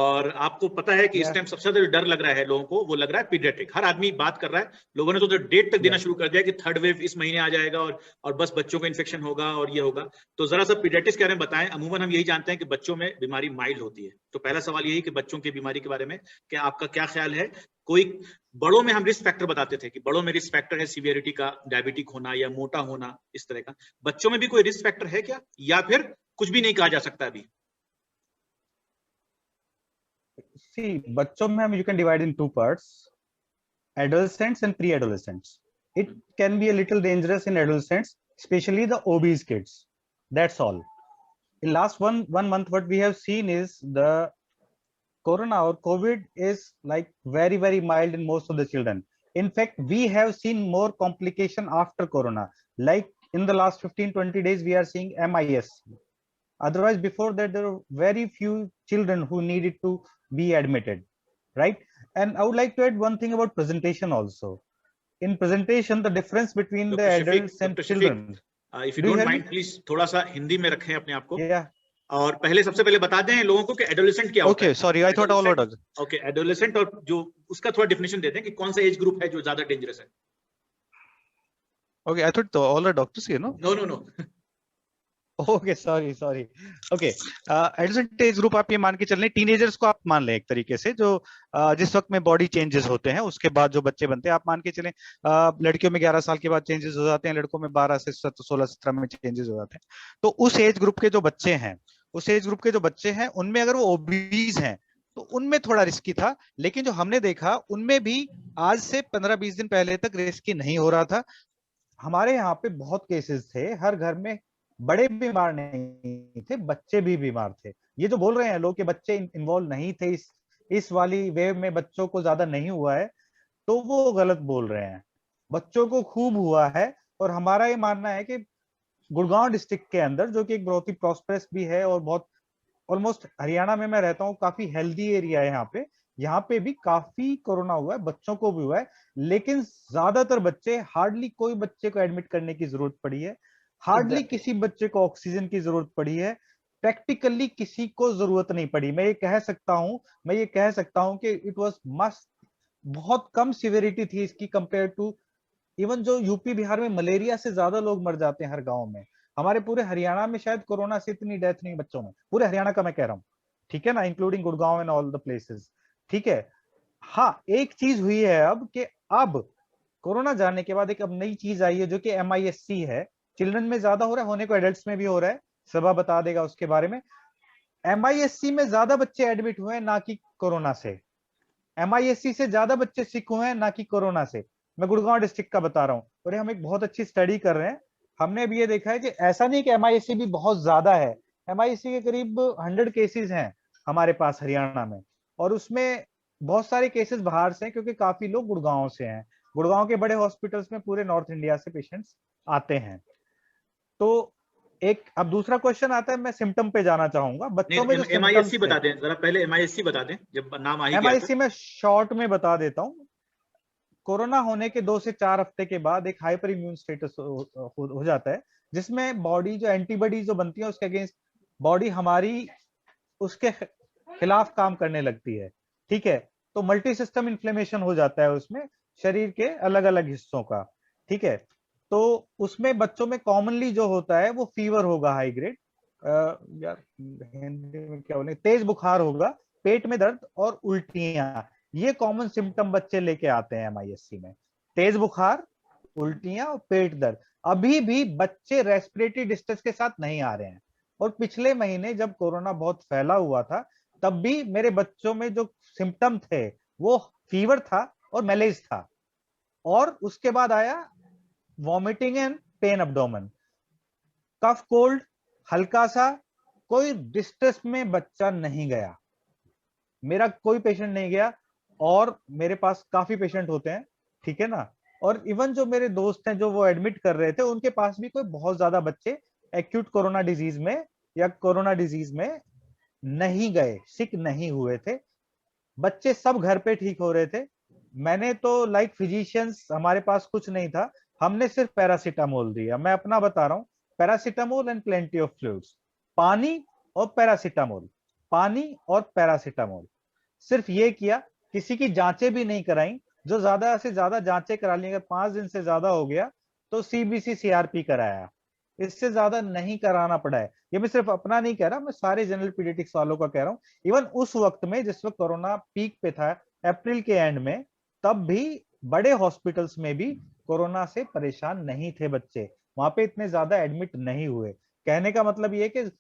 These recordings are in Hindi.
और आपको पता है कि इस Yeah. टाइम सबसे ज्यादा डर लग रहा है लोगों को, वो लग रहा है पीडियाट्रिक। हर आदमी बात कर रहा है, लोगों ने तो डेट तक देना Yeah. शुरू कर दिया कि थर्ड वेव इस महीने आ जाएगा और बस बच्चों को इन्फेक्शन होगा और ये होगा। तो जरा सा पीडियाट्रिक्स के बारे में बताएं। अमूमन हम यही जानते हैं कि बच्चों में बीमारी माइल्ड होती है, तो पहला सवाल यही कि बच्चों की बीमारी के बारे में क्या आपका क्या ख्याल है? कोई बड़ों में हम रिस्क फैक्टर बताते थे कि बड़ों में रिस्क फैक्टर है सीवियरिटी का, डायबिटिक होना या मोटा होना, इस तरह का। बच्चों में भी कोई रिस्क फैक्टर है क्या, या फिर कुछ भी नहीं कहा जा सकता अभी? See, बच्चों में हम you can divide in two parts, adolescents and pre-adolescents. It can be a little dangerous in adolescents, especially the obese kids. That's all. In last one month, what we have seen is the corona or COVID is like very mild in most of the children. In fact, we have seen more complication after corona. Like in the last 15-20 days, we are seeing MIS. Otherwise, before that, there were very few children who needed to be admitted, right? And I would like to add one thing about presentation also. In presentation, the difference between the adults and children. If you Do you don't hear me? Mind please थोड़ा सा हिंदी में रखें अपने आप को। Yeah. और सबसे पहले बता दें लोगों को कि एडोलेसेंट क्या होता है। Okay, sorry, I thought all were dogs. Okay, adolescent, और जो उसका थोड़ा डेफिनेशन देते हैं कि कौन सा एज ग्रुप है जो ज्यादा डेंजरस है। Okay, I thought all are doctors here, no? No. Okay, sorry. Okay. Adolescent age group आप ये मान के चल रहे हैं, टीनेजर्स को आप मान लें एक तरीके से, जो जिस वक्त में बॉडी चेंजेस होते हैं उसके बाद जो बच्चे बनते हैं, आप मान के चलें लड़कियों में 11 साल के बाद चेंजेस हो जाते हैं, लड़कों में 12 से 16-17 में चेंजेस हो जाते हैं। तो उस एज ग्रुप के जो बच्चे हैं उनमें अगर वो ओबीज हैं तो उनमें थोड़ा रिस्की था, लेकिन जो हमने देखा उनमें भी आज से 15-20 दिन पहले तक रिस्की नहीं हो रहा था। हमारे यहाँ पे बहुत केसेस थे, हर घर में बड़े बीमार नहीं थे, बच्चे भी बीमार थे। ये जो बोल रहे हैं लोग कि बच्चे इन्वॉल्व नहीं थे इस वाली वेव में, बच्चों को ज्यादा नहीं हुआ है, तो वो गलत बोल रहे हैं। बच्चों को खूब हुआ है। और हमारा ये मानना है कि गुड़गांव डिस्ट्रिक्ट के अंदर, जो कि एक बहुत ही प्रॉस्पेरस भी है और बहुत ऑलमोस्ट हरियाणा में मैं रहता हूँ, काफी हेल्दी एरिया है यहाँ पे भी काफी कोरोना हुआ है, बच्चों को भी हुआ है। लेकिन ज्यादातर बच्चे, हार्डली कोई बच्चे को एडमिट करने की जरूरत पड़ी है, हार्डली किसी बच्चे को ऑक्सीजन की जरूरत पड़ी है, प्रैक्टिकली किसी को जरूरत नहीं पड़ी। मैं ये कह सकता हूं कि इट वाज मस्ट, बहुत कम सिवियरिटी थी इसकी कंपेयर टू इवन जो यूपी बिहार में मलेरिया से ज्यादा लोग मर जाते हैं हर गांव में। हमारे पूरे हरियाणा में शायद कोरोना से इतनी डेथ नहीं बच्चों में, पूरे हरियाणा का मैं कह रहा हूँ, ठीक है ना, including Gurgaon and all the places, ठीक है। हाँ, एक चीज हुई है अब कि अब कोरोना जाने के बाद एक अब नई चीज आई है जो कि MIS-C है। चिल्ड्रन में ज्यादा हो रहा है, होने को एडल्ट्स में भी हो रहा है, सबा बता देगा उसके बारे में। MIS-C में ज्यादा बच्चे एडमिट हुए हैं ना कि कोरोना से, MIS-C से ज्यादा बच्चे सिक हुए हैं ना कि कोरोना से। मैं गुड़गांव डिस्ट्रिक्ट का बता रहा हूँ, और हम एक बहुत अच्छी स्टडी कर रहे हैं। हमने भी ये देखा है कि ऐसा नहीं कि MIS-C भी बहुत ज्यादा है, MIS-C के करीब 100 केसेस हैं हमारे पास हरियाणा में, और उसमें बहुत सारे केसेस बाहर से हैं, क्योंकि काफी लोग गुड़गांव से हैं। गुड़गांव के बड़े हॉस्पिटल्स में पूरे नॉर्थ इंडिया से पेशेंट्स आते हैं। तो एक अब दूसरा क्वेश्चन आता है, मैं सिम्टम पे जाना चाहूंगा। बच्चों में जो MIS-C बता दें जरा, पहले MIS-C बता दें, जब नाम आ ही गया। MIS-C में शॉर्ट में बता देता हूँ। कोरोना होने के 2 से 4 हफ्ते के बाद एक हाइपर इम्यून स्टेटस हो जाता है, जिसमें बॉडी जो एंटीबॉडी जो बनती है उसके अगेंस्ट बॉडी हमारी उसके खिलाफ काम करने लगती है, ठीक है। तो मल्टी सिस्टम इन्फ्लेमेशन हो जाता है उसमें, शरीर के अलग अलग हिस्सों का, ठीक है। तो उसमें बच्चों में कॉमनली जो होता है वो फीवर होगा हाई ग्रेड, यार हिंदी में क्या बोले, तेज बुखार होगा, पेट में दर्द और उल्टियां, ये कॉमन सिम्टम बच्चे लेके आते हैं MIS-C में। तेज बुखार, उल्टियां और पेट दर्द। अभी भी बच्चे रेस्पिरेटरी डिस्ट्रेस के साथ नहीं आ रहे हैं। और पिछले महीने जब कोरोना बहुत फैला हुआ था, तब भी मेरे बच्चों में जो सिम्टम थे वो फीवर था और मैलेज था, और उसके बाद आया vomiting and pain abdomen, cough cold हल्का सा। कोई डिस्ट्रेस में बच्चा नहीं गया, मेरा कोई पेशेंट नहीं गया, और मेरे पास काफी पेशेंट होते हैं, ठीक है ना। और इवन जो मेरे दोस्त हैं जो वो एडमिट कर रहे थे, उनके पास भी कोई बहुत ज्यादा बच्चे एक्यूट कोरोना डिजीज में या कोरोना डिजीज में नहीं गए, सिक नहीं हुए थे। बच्चे सब घर पे ठीक हो रहे थे। मैंने तो लाइक फिजिशियंस, हमारे पास कुछ नहीं था, हमने सिर्फ पैरासीटामोल दिया। मैं अपना बता रहा हूँ, paracetamol and plenty of fluids, पानी और पैरासीटामोल, पानी और पैरासीटामोल, सिर्फ ये किया, किसी की जांचें भी नहीं कराई। जो ज्यादा से ज्यादा जांचें करा ली, अगर 5 दिन से ज्यादा हो गया तो सीबीसी सीआरपी कराया, इससे ज्यादा नहीं कराना पड़ा है। ये मैं सिर्फ अपना नहीं कह रहा, मैं सारे जनरल पीडियाट्रिक्स वालों का कह रहा हूँ। इवन उस वक्त में जिस वक्त कोरोना पीक पे था, अप्रैल के एंड में, तब भी बड़े हॉस्पिटल्स में भी कोरोना से परेशान नहीं थे बच्चे, वहां पे इतने ज्यादा एडमिट नहीं हुए। कहने का मतलब ये कि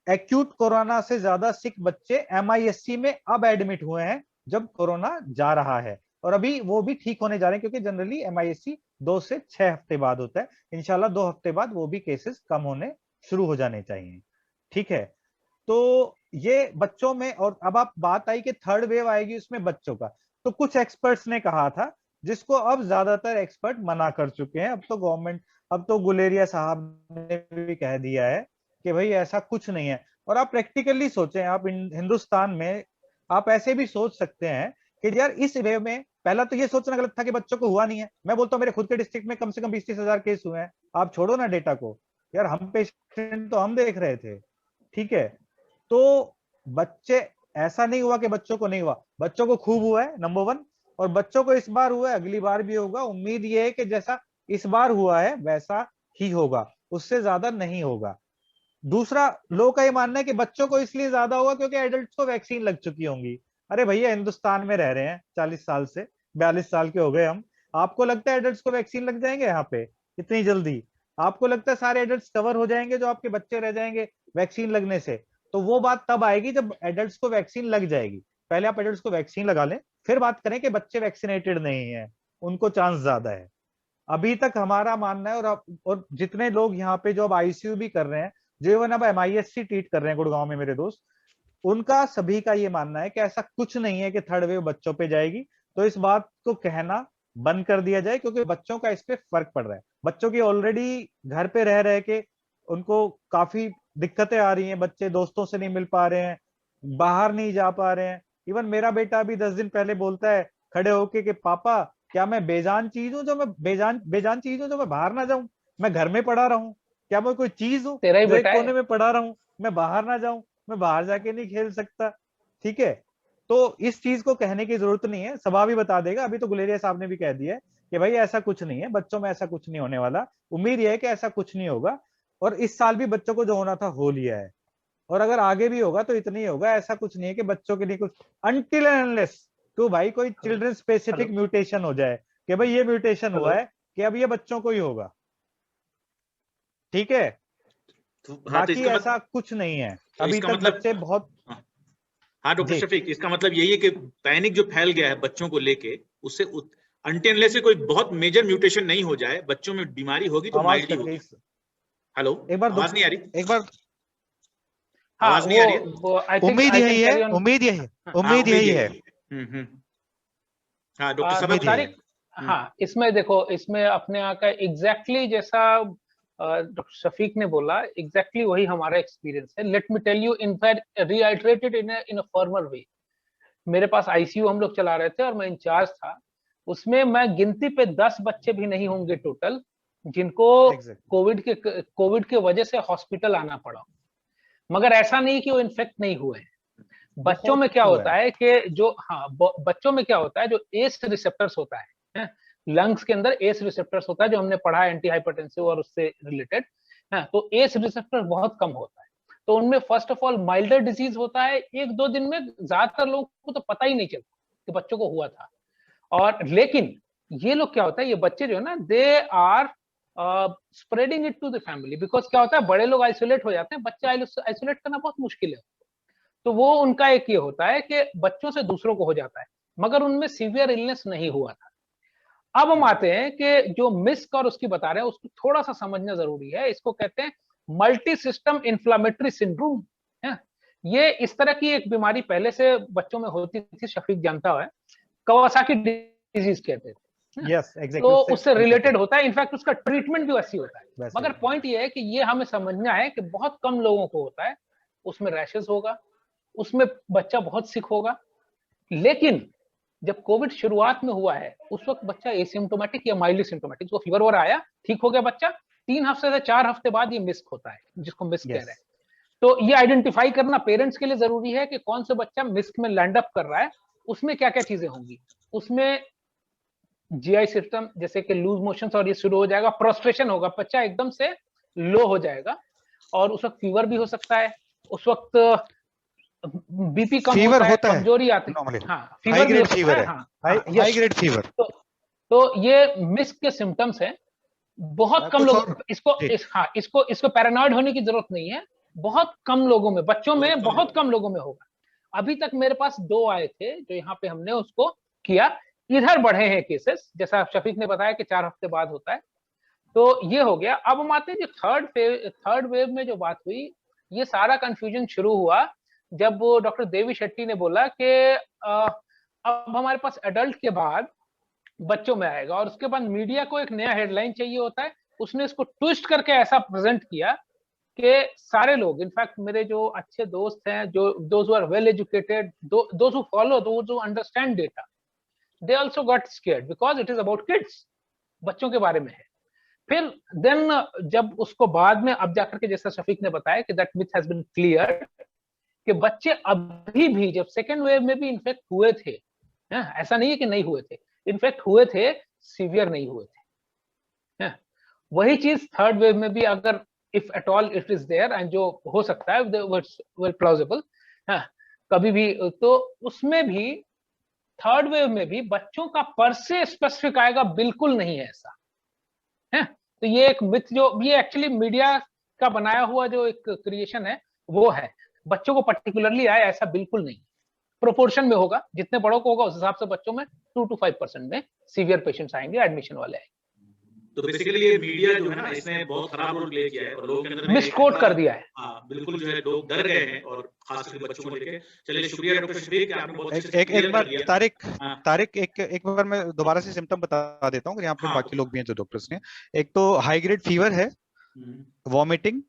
एक्यूट कोरोना से ज्यादा सिक बच्चे एमआईएससी में अब एडमिट हुए हैं जब कोरोना जा रहा है, और अभी वो भी ठीक होने जा रहे हैं, क्योंकि जनरली एमआईएससी 2 से 6 हफ्ते बाद होता है। इंशाल्लाह 2 हफ्ते बाद वो भी केसेस कम होने शुरू हो जाने चाहिए। ठीक है, तो ये बच्चों में। और अब आप बात आई कि थर्ड वेव आएगी उसमें बच्चों का, तो कुछ एक्सपर्ट्स ने कहा था, जिसको अब ज्यादातर एक्सपर्ट मना कर चुके हैं। अब तो गवर्नमेंट, अब तो गुलेरिया साहब ने भी कह दिया है कि भाई ऐसा कुछ नहीं है। और आप प्रैक्टिकली सोचें, आप हिंदुस्तान में आप ऐसे भी सोच सकते हैं कि यार इस वेव में, पहला तो ये सोचना गलत था कि बच्चों को हुआ नहीं है। मैं बोलता हूँ मेरे खुद के डिस्ट्रिक्ट में कम से कम 20-30 हजार केस हुए हैं। आप छोड़ो ना डेटा को, यार हम पेशेंट तो हम देख रहे थे। ठीक है, तो बच्चे, ऐसा नहीं हुआ कि बच्चों को नहीं हुआ, बच्चों को खूब हुआ है, नंबर 1। और बच्चों को इस बार हुआ है, अगली बार भी होगा। उम्मीद ये है कि जैसा इस बार हुआ है वैसा ही होगा, उससे ज्यादा नहीं होगा। दूसरा, लोगों का ये मानना है कि बच्चों को इसलिए ज्यादा होगा क्योंकि एडल्ट्स को वैक्सीन लग चुकी होंगी। अरे भैया, हिंदुस्तान में रह रहे हैं 40 साल से, 42 साल के हो गए हम। आपको लगता है एडल्ट्स को वैक्सीन लग जाएंगे यहाँ पे इतनी जल्दी? आपको लगता है सारे एडल्ट्स कवर हो जाएंगे जो आपके बच्चे रह जाएंगे वैक्सीन लगने से? तो वो बात तब आएगी जब एडल्ट्स को वैक्सीन लग जाएगी। पहले आप एडल्ट्स को वैक्सीन लगा लें, फिर बात करें कि बच्चे वैक्सीनेटेड नहीं है, उनको चांस ज्यादा है। अभी तक हमारा मानना है, और जितने लोग यहाँ पे जो अब आईसीयू भी कर रहे हैं, जो इवन अब एमआईएससी ट्रीट कर रहे हैं गुड़गांव में मेरे दोस्त, उनका सभी का ये मानना है कि ऐसा कुछ नहीं है कि थर्ड वेव बच्चों पे जाएगी। तो इस बात को कहना बंद कर दिया जाए, क्योंकि बच्चों का इस पे फर्क पड़ रहा है। बच्चों की ऑलरेडी घर पे रह रहे के उनको काफी दिक्कतें आ रही हैं, बच्चे दोस्तों से नहीं मिल पा रहे हैं, बाहर नहीं जा पा रहे हैं। इवन मेरा बेटा अभी 10 दिन पहले बोलता है खड़े होके कि पापा, क्या मैं बेजान चीज हूँ जो मैं बेजान चीज हूँ जो मैं बाहर ना जाऊं, मैं घर में पड़ा रहूं? क्या मैं कोई चीज हूँ तेरा ही जो एक बेटा कोने है। में पड़ा रहूं, मैं बाहर ना जाऊं, मैं बाहर जाके नहीं खेल सकता? ठीक है, तो इस चीज को कहने की जरूरत नहीं है, सभा भी बता देगा। अभी तो गुलेरिया साहब ने भी कह दिया है कि भाई ऐसा कुछ नहीं है, बच्चों में ऐसा कुछ नहीं होने वाला। उम्मीद यह है कि ऐसा कुछ नहीं होगा, और इस साल भी बच्चों को जो होना था हो लिया है, और अगर आगे भी होगा तो इतना ही होगा। ऐसा कुछ नहीं है कि बच्चों के लिए कुछ, अनटिल एंड अनलेस तो भाई कोई चिल्ड्रन स्पेसिफिक म्यूटेशन हो जाए कि भाई ये म्यूटेशन हुआ है कि अब ये बच्चों को ही होगा। ठीक है, हाँ, तो बाकी इसका ऐसा कुछ नहीं है अभी इसका तक। मतलब, बच्चे बहुत, हाँ डॉक्टर जी, शफीक, इसका मतलब यही है कि पैनिक जो फैल गया है बच्चों को लेके, उससे अनटिल से कोई बहुत मेजर म्यूटेशन नहीं हो जाए, बच्चों में बीमारी होगी तो आवाज माइल्ड ही कट गई। होगी। हेलो, एक बार आवाज नहीं आ रही? एक बार हाँ, आवाज नहीं आ रही है? वो आई थिंक उम्मीद यही है, उम्मीद यही है, हाँ, उम्मीद यही है। हम्म। हाँ डॉक्टर साहब, उम्मीद यही है। तारिक, हाँ, इसमें देखो, इसमें अपने यहाँ का एग्जैक्टली जैसा डॉक्टर शफीक ने बोला, एग्जैक्टली वही हमारा एक्सपीरियंस है। Let me tell you, in fact reiterated in a formal way. मेरे पास आईसीयू हम लोग चला रहे थे और मैं इंचार्ज था। उसमें मैं गिनती पे 10 बच्चे भी नहीं होंगे टोटल जिनको कोविड के वजह से हॉस्पिटल आना पड़ा। मगर ऐसा नहीं कि वो इन्फेक्ट नहीं हुए। बच्चों में क्या होता है कि जो, हाँ, बच्चों में क्या होता है, जो एस रिसेप्टर्स होता है, लंग्स के अंदर एस रिसेप्टर्स होता है, जो हमने पढ़ा है एंटी हाइपरटेंसिव और उससे रिलेटेड, तो एस रिसेप्टर बहुत कम होता है। तो उनमें first of all milder disease होता है, 1-2 दिन में ज्यादातर लोगों को तो पता ही नहीं चलता कि बच्चों को हुआ था। और लेकिन ये लोग क्या होता है, ये बच्चे जो है ना, they are spreading it to the family. Because क्या होता है, बड़े लोग आइसोलेट हो जाते हैं, बच्चे आइसोलेट करना बहुत मुश्किल है। तो वो उनका एक ये होता है कि बच्चों से दूसरों को हो जाता है, मगर उनमें सीवियर इलनेस नहीं हुआ था। अब हम आते हैं कि जो मिस्क और उसकी बता रहे हैं, उसको थोड़ा सा समझना जरूरी है। इसको कहते हैं मल्टी सिस्टम इन्फ्लामेटरी सिंड्रोम है। ये इस तरह की एक बीमारी पहले से बच्चों में होती थी, शफीक जानता है, कवासाकी डिजीज कहते थे। Yes, exactly, तो उससे रिलेटेड होता है, इनफैक्ट उसका ट्रीटमेंट भी वैसी होता है। मगर पॉइंट ये है कि ये हमें समझना है कि बहुत कम लोगों को होता है, उसमें रैशेस होगा, उसमें बच्चा बहुत सिक होगा। लेकिन जब कोविड शुरुआत में हुआ है, उस वक्त बच्चा एसिम्प्टोमेटिक या माइल्डली सिम्प्टोमेटिक, उसको फीवर आया, ठीक हो गया बच्चा, 3 हफ्ते से 4 हफ्ते बाद ये मिस्क होता है, जिसको मिस्क कह रहे हैं। तो ये आइडेंटिफाई करना पेरेंट्स के लिए जरूरी है कि कौन सा बच्चा मिस्क में लैंड अप कर रहा है, उसमें क्या क्या चीजें होंगी। उसमें जीआई सिस्टम जैसे कि लूज मोशंस और ये शुरू हो जाएगा, प्रोस्ट्रेशन होगा, बच्चा एकदम से लो हो जाएगा, और उस वक्त फीवर भी हो सकता है, उस वक्त बीपी कम होता है, कमजोरी आती है, हाँ फीवर भी हो सकता है, हाँ हाई ग्रेड फीवर। तो ये मिस्क के सिम्टम्स हैं। बहुत कम लोग इसको पैरानॉइड होने की जरूरत नहीं है, बहुत कम लोगों में, बच्चों में बहुत कम लोगों में होगा। अभी तक मेरे पास 2 आए थे जो यहाँ पे हमने उसको किया, इधर बढ़े हैं केसेस, जैसा शफीक ने बताया कि 4 हफ्ते बाद होता है। तो ये हो गया। अब हम आते हैं जो थर्ड वेव में जो बात हुई, ये सारा कंफ्यूजन शुरू हुआ जब वो डॉक्टर देवी शेट्टी ने बोला कि अब हमारे पास एडल्ट के बाद बच्चों में आएगा, और उसके बाद मीडिया को एक नया हेडलाइन चाहिए होता है। उसने इसको ट्विस्ट करके ऐसा प्रेजेंट किया कि सारे लोग, इनफैक्ट मेरे जो अच्छे दोस्त हैं, जो those who are well educated, those who follow, those who understand data, they also got scared because it is about kids, बच्चों के बारे में है। फिर देन जब उसको बाद में अब जाकर के, जैसा शफीक ने बताया कि that myth has been clear, कि बच्चे अभी भी जब सेकेंड वेव में भी इन्फेक्ट हुए थे, ऐसा नहीं है कि नहीं हुए थे, इन्फेक्ट हुए थे, सीवियर नहीं हुए थे। वही चीज थर्ड वेव में भी अगर if at all it is there, and जो हो सकता है वेल प्लॉजिबल कभी भी, तो उसमें भी थर्ड वेव में भी बच्चों का पर से स्पेसिफिक आएगा, बिल्कुल नहीं है ऐसा है। तो ये एक मिथ, जो ये एक्चुअली मीडिया का बनाया हुआ जो एक क्रिएशन है वो है, बच्चों को पर्टिकुलरली आए ऐसा बिल्कुल नहीं। प्रोपोर्शन में होगा, जितने बड़ों को होगा उस हिसाब से बच्चों में 2 to 5% में सीवियर पेशेंट्स आएंगे, एडमिशन वाले आएंगे। तो बेसिकली ये मीडिया जो है ना, इसने बहुत खराब रोल प्ले किया है और लोगों के अंदर मिसकोट कर दिया है। हाँ बिल्कुल, जो है लोग डर गए हैं, और खास करके बच्चों को लेके। चलिए शुक्रिया डॉक्टर शफीक, आपने बहुत अच्छे से एक बार तारिक एक बार मैं दोबारा से सिम्टम बता देता हूँ, यहाँ पे बाकी लोग भी हैं जो डॉक्टर्स ने। एक तो हाई ग्रेड फीवर है, वॉमिटिंग,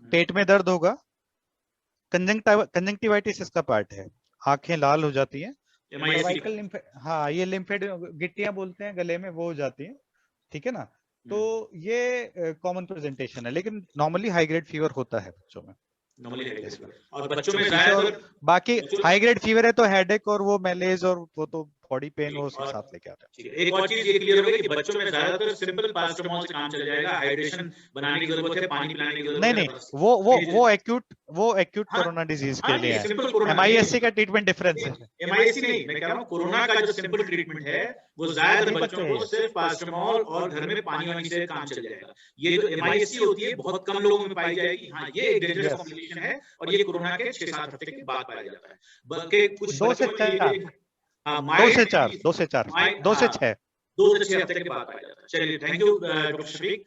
पेट में दर्द होगा, कंजंक्टिवाइटिस इसका पार्ट है, आंखें लाल हो जाती हैं, हाँ ये लिम्फेड गिट्टियां बोलते हैं गले में, वो हो जाती हैं, ठीक है ना। तो ये कॉमन प्रेजेंटेशन है, लेकिन नॉर्मली हाई ग्रेड फीवर होता है बच्चों में, और बच्चों में ज्यादातर बाकी हाई ग्रेड फीवर है तो हेडेक और वो मैलेज और वो तो बॉडी पेन वो साथ लेके आता है। एक और चीज ये क्लियर हो गई कि बच्चों में ज्यादातर सिंपल पैरासिटामोल से काम चल जाएगा, हाइड्रेशन बनाने की जरूरत है, पानी पिलाने की जरूरत है। नहीं, वो एक्यूट कोरोना डिजीज के लिए है, एमआईएससी का ट्रीटमेंट डिफरेंस है। एमआईएससी नहीं, मैं कह रहा हूँ कोरोना का जो सिंपल ट्रीटमेंट है वो ज्यादातर बच्चों को सिर्फ पैरासिटामोल और घर में पानी वानी से काम चल जाएगा। ये जो एमआईएससी होती है बहुत कम लोगों में पाई जाएगी, हाँ ये एक डेंजरस कॉम्प्लिकेशन है, और ये कोरोना के 6-7 हफ्ते के बाद पाया जाता है। बल्कि कुछ 2 से 4 2 से 6 हफ्ते के बाद पाया जाता है। चलिए थैंक यू डॉक्टर शफीक।